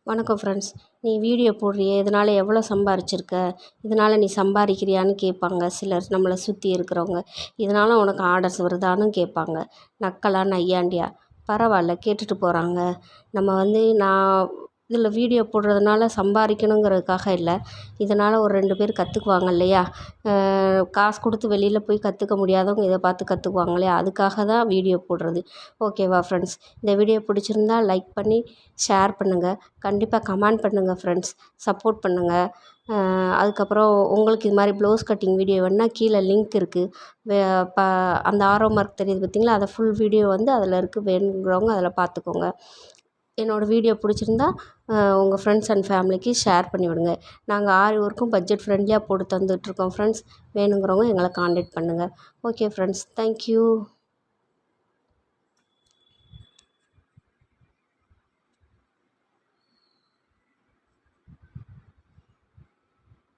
வணக்கம் ஃப்ரெண்ட்ஸ். நீ வீடியோ போடுறியே, இதனால் எவ்வளோ சம்பாரிச்சிருக்க, இதனால் நீ சம்பாதிக்கிறியான்னு கேட்பாங்க சிலர், நம்மளை சுற்றி இருக்கிறவங்க. இதனால் உனக்கு ஆர்டர்ஸ் வருதான்னு கேட்பாங்க. நக்கலா நையாண்டியா பரவாயில்ல, கேட்டுட்டு போகிறாங்க. நான் இதில் வீடியோ போடுறதுனால சம்பாதிக்கணுங்கிறதுக்காக இல்லை, இதனால் ஒரு 2 பேர் கற்றுக்குவாங்க இல்லையா. காசு கொடுத்து வெளியில் போய் கற்றுக்க முடியாதவங்க இதை பார்த்து கற்றுக்குவாங்க இல்லையா, அதுக்காக தான் வீடியோ போடுறது. ஓகேவா ஃப்ரெண்ட்ஸ்? இந்த வீடியோ பிடிச்சிருந்தா லைக் பண்ணி ஷேர் பண்ணுங்கள். கண்டிப்பாக கமெண்ட் பண்ணுங்கள் ஃப்ரெண்ட்ஸ், சப்போர்ட் பண்ணுங்கள். அதுக்கப்புறம் உங்களுக்கு இது மாதிரி ப்ளவுஸ் கட்டிங் வீடியோ வேணுன்னா கீழே லிங்க் இருக்குது. வே ப அந்த ஆரோ மார்க் தெரியுது பார்த்திங்களா, அதை ஃபுல் வீடியோ அதில் இருக்குது. வேணுங்கிறவங்க அதில் பார்த்துக்கோங்க. என்னோடய வீடியோ பிடிச்சிருந்தா உங்கள் ஃப்ரெண்ட்ஸ் அண்ட் ஃபேமிலிக்கு ஷேர் பண்ணி விடுங்க. நாங்கள் ஆரி ஒர்க்கும் பட்ஜெட் ஃப்ரெண்ட்லியாக போட்டு தந்துகிட்ருக்கோம் ஃப்ரெண்ட்ஸ். வேணுங்கிறவங்க எங்களை காண்டாக்ட் பண்ணுங்கள். Okay friends, thank you.